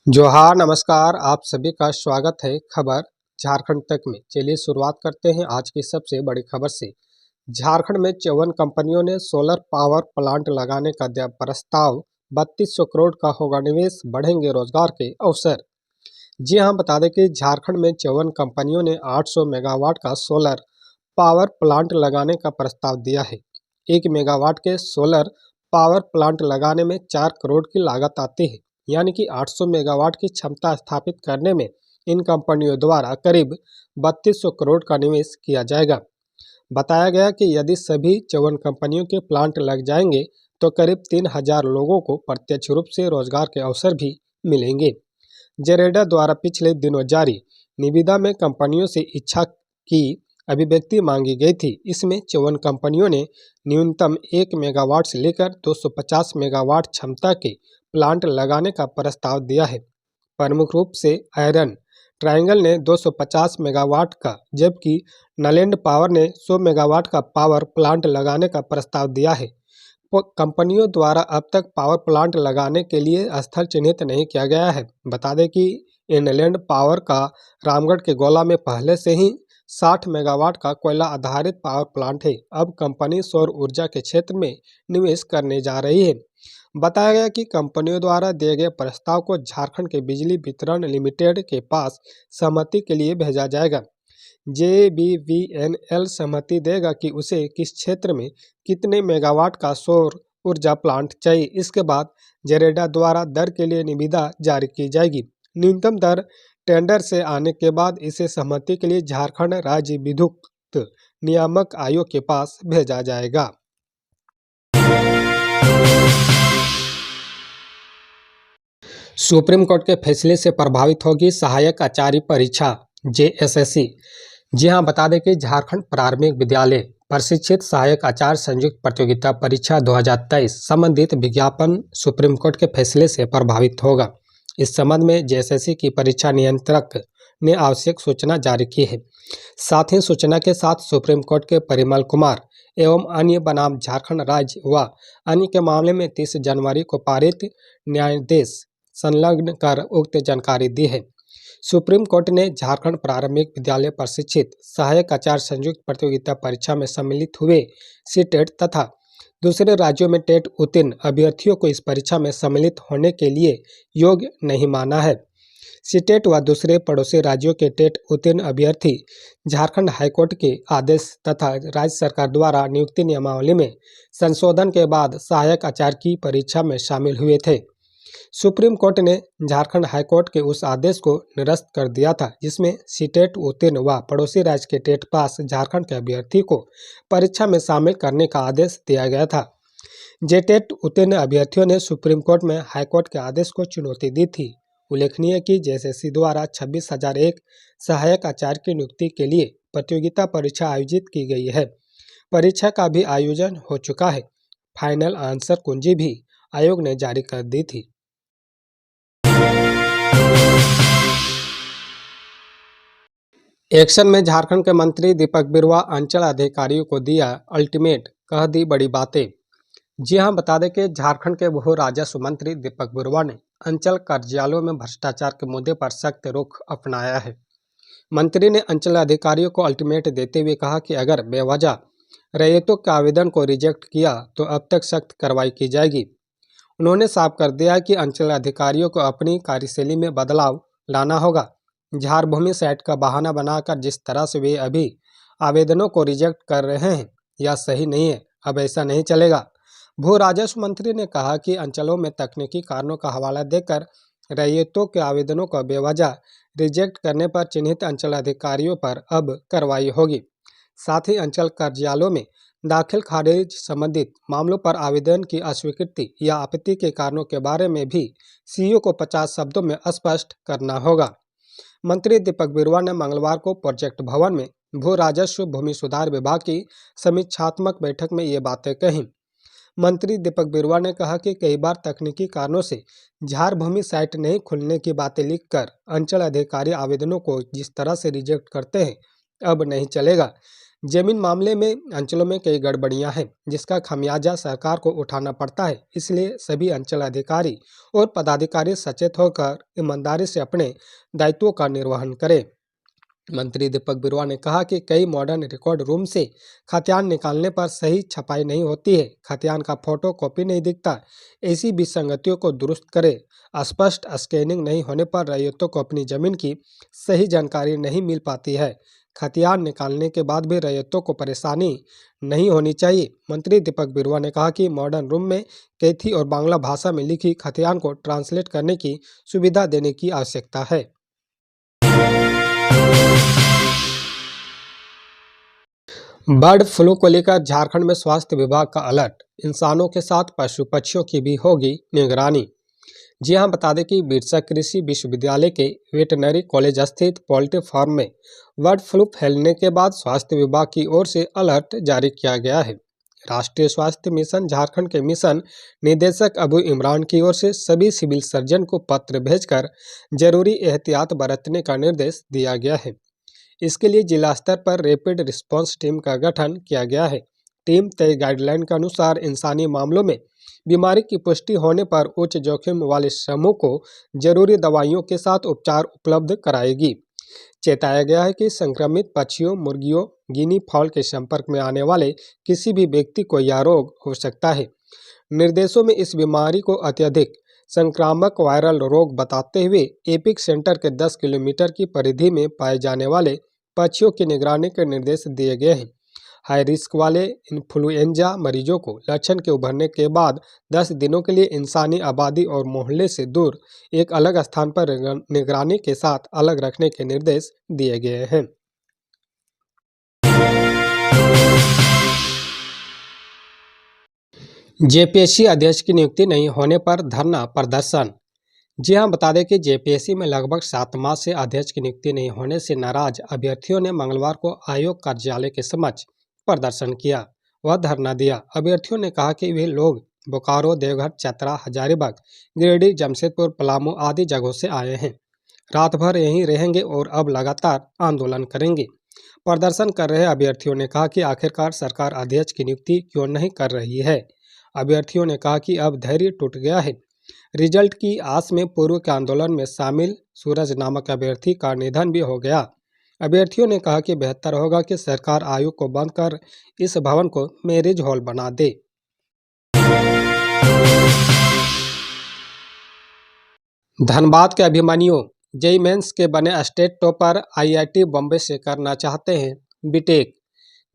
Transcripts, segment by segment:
जोहार नमस्कार, आप सभी का स्वागत है खबर झारखंड तक में। चलिए शुरुआत करते हैं आज की सबसे बड़ी खबर से। झारखंड में 54 कंपनियों ने सोलर पावर प्लांट लगाने का दिया प्रस्ताव। 3200 करोड़ का होगा निवेश, बढ़ेंगे रोजगार के अवसर। जी हां, बता दें कि झारखंड में 54 कंपनियों ने 800 मेगावाट का सोलर पावर प्लांट लगाने का प्रस्ताव दिया है। 1 मेगावाट के सोलर पावर प्लांट लगाने में 4 करोड़ की लागत आती है, यानी कि 800 मेगावाट की क्षमता स्थापित करने में इन कंपनियों द्वारा करीब 3200 करोड़ का निवेश किया जाएगा। बताया गया कि यदि सभी 54 कंपनियों के प्लांट लग जाएंगे तो करीब 3000 लोगों को प्रत्यक्ष रूप से रोजगार के अवसर भी मिलेंगे। जेरेडा द्वारा पिछले दिनों जारी निविदा में कंपनियों से इच्छा की अभिव्यक्ति मांगी गई थी। इसमें 54 कंपनियों ने न्यूनतम 1 मेगावाट से लेकर 250 मेगावाट क्षमता के प्लांट लगाने का प्रस्ताव दिया है। प्रमुख रूप से आयरन ट्रायंगल ने 250 मेगावाट का, जबकि नलैंड पावर ने 100 मेगावाट का पावर प्लांट लगाने का प्रस्ताव दिया है। कंपनियों द्वारा अब तक पावर प्लांट लगाने के लिए स्थल चिन्हित नहीं किया गया है। बता दें कि इनलैंड पावर का रामगढ़ के गोला में पहले से ही 60 मेगावाट का कोयला आधारित पावर प्लांट है। अब कंपनी सौर ऊर्जा के क्षेत्र में निवेश करने जा रही है। बताया गया कि कंपनियों द्वारा दिए गए प्रस्ताव को झारखंड के बिजली वितरण लिमिटेड के पास सहमति के लिए भेजा जाएगा। JBVNL सहमति देगा कि उसे किस क्षेत्र में कितने मेगावाट का सौर ऊर्जा प्लांट चाहिए। इसके बाद जेरेडा द्वारा दर के लिए निविदा जारी की जाएगी। न्यूनतम दर टेंडर से आने के बाद इसे सहमति के लिए झारखंड राज्य विद्युत नियामक आयोग के पास भेजा जाएगा। सुप्रीम कोर्ट के फैसले से प्रभावित होगी सहायक आचार्य परीक्षा JSSC। जी हां, बता दें कि झारखंड प्राथमिक विद्यालय प्रशिक्षित सहायक आचार्य संयुक्त प्रतियोगिता परीक्षा 2023 संबंधित विज्ञापन सुप्रीम कोर्ट के फैसले से प्रभावित होगा। इस संबंध में JSSC की परीक्षा नियंत्रक ने आवश्यक सूचना जारी की है। साथ ही सूचना के साथ सुप्रीम कोर्ट के परिमल कुमार एवं अन्य बनाम झारखंड राज्य व अन्य के मामले में 30 जनवरी को पारित न्यायाधीश संलग्न कर उक्त जानकारी दी है। सुप्रीम कोर्ट ने झारखंड प्राथमिक विद्यालय प्रशिक्षित सहायक आचार्य संयुक्त प्रतियोगिता परीक्षा में सम्मिलित हुए सीटेट तथा दूसरे राज्यों में टेट उत्तीर्ण अभ्यर्थियों को इस परीक्षा में सम्मिलित होने के लिए योग्य नहीं माना है। सीटेट व दूसरे पड़ोसी राज्यों के टेट उत्तीर्ण अभ्यर्थी झारखंड हाईकोर्ट के आदेश तथा राज्य सरकार द्वारा नियुक्ति नियमावली में संशोधन के बाद सहायक आचार्य की परीक्षा में शामिल हुए थे। सुप्रीम कोर्ट ने झारखंड हाईकोर्ट के उस आदेश को निरस्त कर दिया था जिसमें सीटेट उत्तीर्ण व पड़ोसी राज्य के टेट पास झारखंड के अभ्यर्थी को परीक्षा में शामिल करने का आदेश दिया गया था। जेटेट उत्तीर्ण अभ्यर्थियों ने सुप्रीम कोर्ट में हाईकोर्ट के आदेश को चुनौती दी थी। उल्लेखनीय कि JSSC द्वारा 26,001 सहायक आचार्य की नियुक्ति के लिए प्रतियोगिता परीक्षा आयोजित की गई है। परीक्षा का भी आयोजन हो चुका है। फाइनल आंसर कुंजी भी आयोग ने जारी कर दी थी। एक्शन में झारखंड के मंत्री दीपक बिरुवा अंचल अधिकारियों को दिया अल्टीमेट, कह दी बड़ी बातें। जी हां, बता दें कि झारखंड के भू राजस्व मंत्री दीपक बिरुवा ने अंचल कार्यालयों में भ्रष्टाचार के मुद्दे पर सख्त रुख अपनाया है। मंत्री ने अंचल अधिकारियों को अल्टीमेट देते हुए कहा कि अगर बेवजह रैयतों के आवेदन को रिजेक्ट किया तो अब तक सख्त कार्रवाई की जाएगी। उन्होंने साफ कर दिया कि अंचल अधिकारियों को अपनी कार्यशैली में बदलाव लाना होगा। झारभूमि साइट का बहाना बनाकर जिस तरह से वे अभी आवेदनों को रिजेक्ट कर रहे हैं यह सही नहीं है। अब ऐसा नहीं चलेगा। भू राजस्व मंत्री ने कहा कि अंचलों में तकनीकी कारणों का हवाला देकर रैयतों के आवेदनों को बेवजह रिजेक्ट करने पर चिन्हित अंचल अधिकारियों पर अब कार्रवाई होगी। साथ ही अंचल कार्यालयों में दाखिल खारिज संबंधित मामलों पर आवेदन की अस्वीकृति या आपत्ति के कारणों के बारे में भी CEO को 50 शब्दों में स्पष्ट करना होगा। मंत्री दीपक बिरुवा ने मंगलवार को प्रोजेक्ट भवन में भू राजस्व भूमि सुधार विभाग की समीक्षात्मक बैठक में ये बातें कही। मंत्री दीपक बिरुवा ने कहा कि कई बार तकनीकी कारणों से झारभूमि साइट नहीं खुलने की बातें लिखकर अंचल अधिकारी आवेदनों को जिस तरह से रिजेक्ट करते हैं अब नहीं चलेगा। जमीन मामले में अंचलों में कई गड़बड़ियां हैं, जिसका खमियाजा सरकार को उठाना पड़ता है। इसलिए सभी अंचल अधिकारी और पदाधिकारी सचेत होकर ईमानदारी से अपने दायित्वों का निर्वहन करें। मंत्री दीपक बिरुवा ने कहा कि कई मॉडर्न रिकॉर्ड रूम से खतियान निकालने पर सही छपाई नहीं होती है, खतियान का फोटो कॉपी नहीं दिखता। ऐसी विसंगतियों को दुरुस्त करें। स्पष्ट स्कैनिंग नहीं होने पर रैयतों को अपनी जमीन की सही जानकारी नहीं मिल पाती है। खतियान निकालने के बाद भी रैयतों को परेशानी नहीं होनी चाहिए। मंत्री दीपक बिरुवा ने कहा कि मॉडर्न रूम में कैथी और बांग्ला भाषा में लिखी खतियान को ट्रांसलेट करने की सुविधा देने की आवश्यकता है। बर्ड फ्लू को लेकर झारखंड में स्वास्थ्य विभाग का अलर्ट। इंसानों के साथ पशु पक्षियों की भी होगी निगरानी। जी हां, बता दें कि बिरसा कृषि विश्वविद्यालय के वेटनरी कॉलेज स्थित पोल्ट्री फार्म में बर्ड फ्लू फैलने के बाद स्वास्थ्य विभाग की ओर से अलर्ट जारी किया गया है। राष्ट्रीय स्वास्थ्य मिशन झारखंड के मिशन निदेशक अबू इमरान की ओर से सभी सिविल सर्जन को पत्र भेजकर जरूरी एहतियात बरतने का निर्देश दिया गया है। इसके लिए जिला स्तर पर रैपिड रिस्पांस टीम का गठन किया गया है। टीम तय गाइडलाइन के अनुसार इंसानी मामलों में बीमारी की पुष्टि होने पर उच्च जोखिम वाले समूह को जरूरी दवाइयों के साथ उपचार उपलब्ध कराएगी। चेताया गया है कि संक्रमित पक्षियों, मुर्गियों, गिनी फॉल के संपर्क में आने वाले किसी भी व्यक्ति को यह रोग हो सकता है। निर्देशों में इस बीमारी को अत्यधिक संक्रामक वायरल रोग बताते हुए एपिक सेंटर के 10 किलोमीटर की परिधि में पाए जाने वाले पक्षियों की निगरानी के निर्देश दिए गए हैं। हाई रिस्क वाले इन्फ्लुएंजा मरीजों को लक्षण के उभरने के बाद 10 दिनों के लिए इंसानी आबादी और मोहल्ले से दूर एक अलग स्थान पर निगरानी के साथ अलग रखने के निर्देश दिए गए हैं। जेपीएससी अध्यक्ष की नियुक्ति नहीं होने पर धरना प्रदर्शन। जी हां, बता दें कि जेपीएससी में लगभग 7 माह से अध्यक्ष की नियुक्ति नहीं होने से नाराज अभ्यर्थियों ने मंगलवार को आयोग कार्यालय के समक्ष प्रदर्शन किया व धरना दिया। अभ्यर्थियों ने कहा कि वे लोग बोकारो, देवघर, चतरा, हजारीबाग, गिरिडीह, जमशेदपुर, पलामू आदि जगहों से आए हैं। रात भर यहीं रहेंगे और अब लगातार आंदोलन करेंगे। प्रदर्शन कर रहे अभ्यर्थियों ने कहा कि आखिरकार सरकार अध्यक्ष की नियुक्ति क्यों नहीं कर रही है। अभ्यर्थियों ने कहा कि अब धैर्य टूट गया है। रिजल्ट की आस में पूर्व के आंदोलन में शामिल सूरज नामक अभ्यर्थी का निधन भी हो गया। अभ्यर्थियों ने कहा कि बेहतर होगा कि सरकार आयोग को बंद कर इस भवन को मैरिज हॉल बना दे। धनबाद के अभिमन्यु जेईई मेंस के बने स्टेट टॉपर आईआईटी बॉम्बे से करना चाहते हैं बीटेक।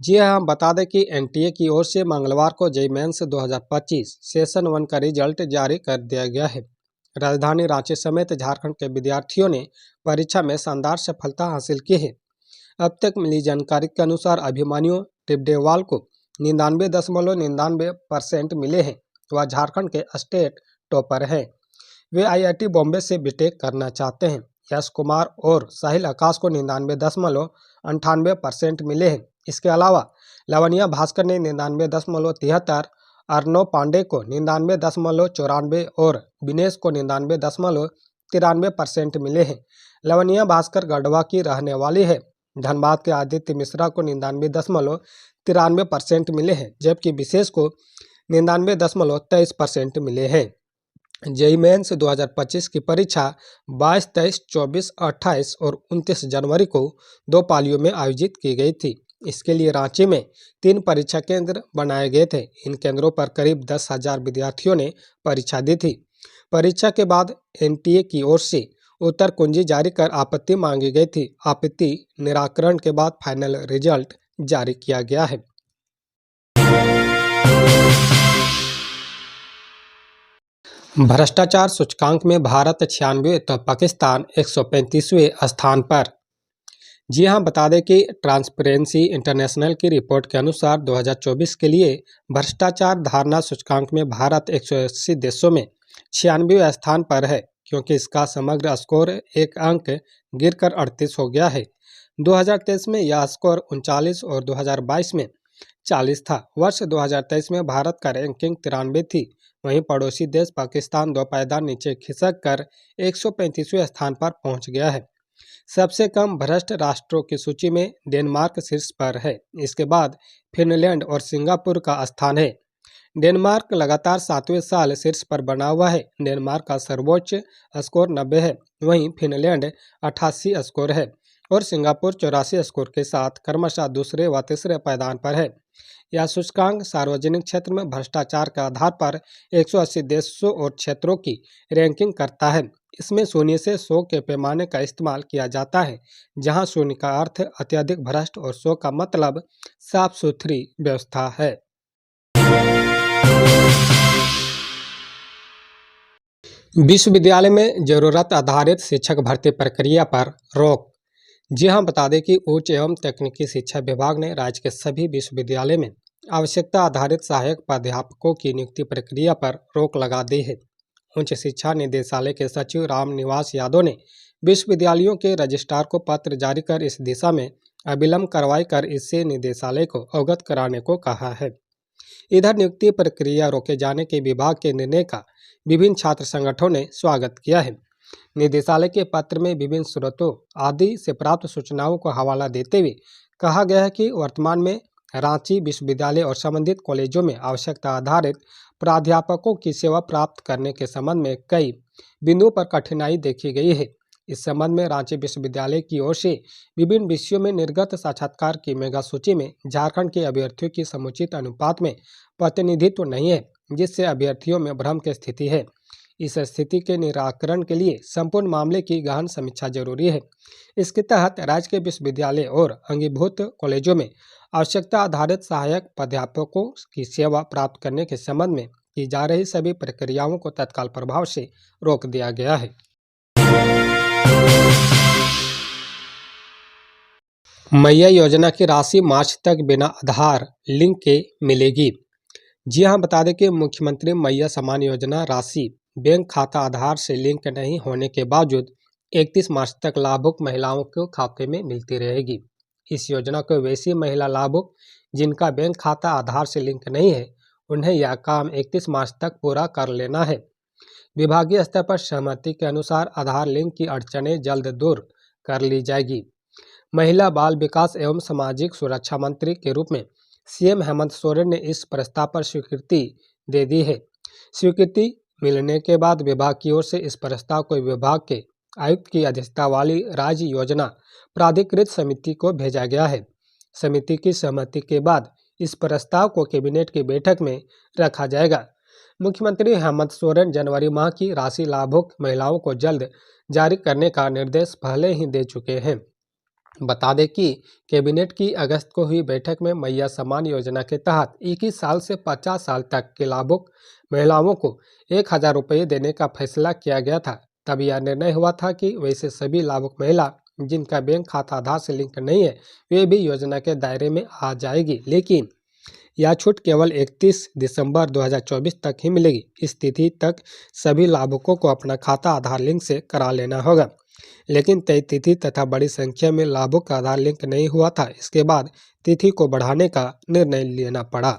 जी हां, बता दें कि एनटीए की ओर से मंगलवार को जेईई मेंस 2025 सेशन 1 का रिजल्ट जारी कर दिया गया है। राजधानी रांची समेत झारखंड के विद्यार्थियों ने परीक्षा में शानदार सफलता हासिल की है। अब तक मिली जानकारी के अनुसार अभिमन्यु टिब्डेवाल को 99.99% मिले हैं। वह झारखंड के स्टेट टॉपर हैं। वे आईआईटी बॉम्बे से बीटेक करना चाहते हैं। यश कुमार और साहिल आकाश को 99.98% मिले हैं। इसके अलावा लवनिया भास्कर ने 99.73, अर्नव पांडे को 99.94 और विनेश को 99.93% मिले हैं। लवनिया भास्कर गढ़वा की रहने वाली है। धनबाद के आदित्य मिश्रा को 99.93% मिले हैं, जबकि विशेष को 99.23% मिले हैं। जेईई मेंस 2025 की परीक्षा 22, 23, 24, 28 और 29 जनवरी को 2 पालियों में आयोजित की गई थी। इसके लिए रांची में 3 परीक्षा केंद्र बनाए गए थे। इन केंद्रों पर करीब 10,000 विद्यार्थियों ने परीक्षा दी थी। परीक्षा के बाद एनटीए की ओर से उत्तर कुंजी जारी कर आपत्ति मांगी गई थी। आपत्ति निराकरण के बाद फाइनल रिजल्ट जारी किया गया है। भ्रष्टाचार सूचकांक में भारत 96 तो पाकिस्तान 135वें स्थान पर। जी हां, बता दें कि ट्रांसपेरेंसी इंटरनेशनल की रिपोर्ट के अनुसार 2024 के लिए भ्रष्टाचार धारणा सूचकांक में भारत 180 देशों में 96वें स्थान पर है, क्योंकि इसका समग्र स्कोर 1 अंक गिरकर 38 हो गया है। 2023 में यह स्कोर 39 और 2022 में 40 था। वर्ष 2023 में भारत का रैंकिंग 93 थी। वहीं पड़ोसी देश पाकिस्तान 2 पायदान नीचे खिसक कर 135वें स्थान पर पहुंच गया है। सबसे कम भ्रष्ट राष्ट्रों की सूची में डेनमार्क शीर्ष पर है। इसके बाद फिनलैंड और सिंगापुर का स्थान है। डेनमार्क लगातार 7वें साल शीर्ष पर बना हुआ है। डेनमार्क का सर्वोच्च स्कोर 90 है, वहीं फिनलैंड 88 स्कोर है और सिंगापुर 84 स्कोर के साथ क्रमशः दूसरे व तीसरे पायदान पर है। यह सूचकांक सार्वजनिक क्षेत्र में भ्रष्टाचार के आधार पर 180 देशों और क्षेत्रों की रैंकिंग करता है। इसमें 0 से 100 के पैमाने का इस्तेमाल किया जाता है, जहां 0 का अर्थ अत्यधिक भ्रष्ट और 100 का मतलब साफ सुथरी व्यवस्था है। विश्वविद्यालय में जरूरत आधारित शिक्षक भर्ती प्रक्रिया पर रोक। जी हां, बता दें कि उच्च एवं तकनीकी शिक्षा विभाग ने राज्य के सभी विश्वविद्यालय में आवश्यकता आधारित सहायक प्राध्यापकों की नियुक्ति प्रक्रिया पर रोक लगा दी है। उच्च शिक्षा निदेशालय के सचिव राम निवास यादव ने विश्वविद्यालयों के रजिस्ट्रार को पत्र जारी कर इस दिशा में अविलंब कार्रवाई कर इससे निदेशालय को अवगत कराने को कहा है। इधर नियुक्ति प्रक्रिया रोके जाने के विभाग के निर्णय का विभिन्न छात्र संगठनों ने स्वागत किया है। निदेशालय के पत्र में विभिन्न स्रोतों आदि से प्राप्त सूचनाओं को हवाला देते हुए कहा गया है कि वर्तमान में रांची विश्वविद्यालय और संबंधित कॉलेजों में आवश्यकता आधारित प्राध्यापकों की सेवा प्राप्त करने के संबंध में कई बिंदुओं पर कठिनाई देखी गई है। इस संबंध में रांची विश्वविद्यालय की ओर से विभिन्न विषयों में निर्गत साक्षात्कार की मेगा सूची में झारखंड के अभ्यर्थियों की समुचित अनुपात में प्रतिनिधित्व नहीं है, जिससे अभ्यर्थियों में भ्रम की स्थिति है। इस स्थिति के निराकरण के लिए संपूर्ण मामले की गहन समीक्षा जरूरी है। इसके तहत राज्य के विश्वविद्यालय और अंगीभूत कॉलेजों में आवश्यकता आधारित सहायक प्राध्यापकों की सेवा प्राप्त करने के संबंध में की जा रही सभी प्रक्रियाओं को तत्काल प्रभाव से रोक दिया गया है। मैया योजना की राशि मार्च तक बिना आधार लिंक के मिलेगी। जी हां, बता दें कि मुख्यमंत्री मैया सम्मान योजना राशि बैंक खाता आधार से लिंक नहीं होने के बावजूद 31 मार्च तक लाभुक महिलाओं के खाते में मिलती रहेगी। इस योजना को वैसी महिला लाभुक जिनका बैंक खाता आधार से लिंक नहीं है, उन्हें यह काम 31 मार्च तक पूरा कर लेना है। विभागीय स्तर पर सहमति के अनुसार आधार लिंक की अड़चनें जल्द दूर कर ली जाएगी। महिला बाल विकास एवं सामाजिक सुरक्षा मंत्री के रूप में सीएम हेमंत सोरेन ने इस प्रस्ताव पर स्वीकृति दे दी है। स्वीकृति मिलने के बाद विभाग की ओर से इस प्रस्ताव को विभाग के आयुक्त की अध्यक्षता वाली राज्य योजना प्राधिकृत समिति को भेजा गया है। समिति की सहमति के बाद इस प्रस्ताव को कैबिनेट की बैठक में रखा जाएगा। मुख्यमंत्री हेमंत सोरेन जनवरी माह की राशि लाभुक महिलाओं को जल्द जारी करने का निर्देश पहले ही दे चुके हैं। बता दें कि कैबिनेट की अगस्त को हुई बैठक में मैया सम्मान योजना के तहत 21 साल से 50 साल तक के लाभुक महिलाओं को 1000 रुपये देने का फैसला किया गया था। तब यह निर्णय हुआ था कि वैसे सभी लाभुक महिला जिनका बैंक खाता आधार से लिंक नहीं है, वे भी योजना के दायरे में आ जाएगी, लेकिन यह छूट केवल 31 दिसंबर 2024 तक ही मिलेगी। इस तिथि तक सभी लाभुकों को अपना खाता आधार लिंक से करा लेना होगा, लेकिन तय तिथि तथा बड़ी संख्या में लाभुक का आधार लिंक नहीं हुआ था। इसके बाद तिथि को बढ़ाने का निर्णय लेना पड़ा।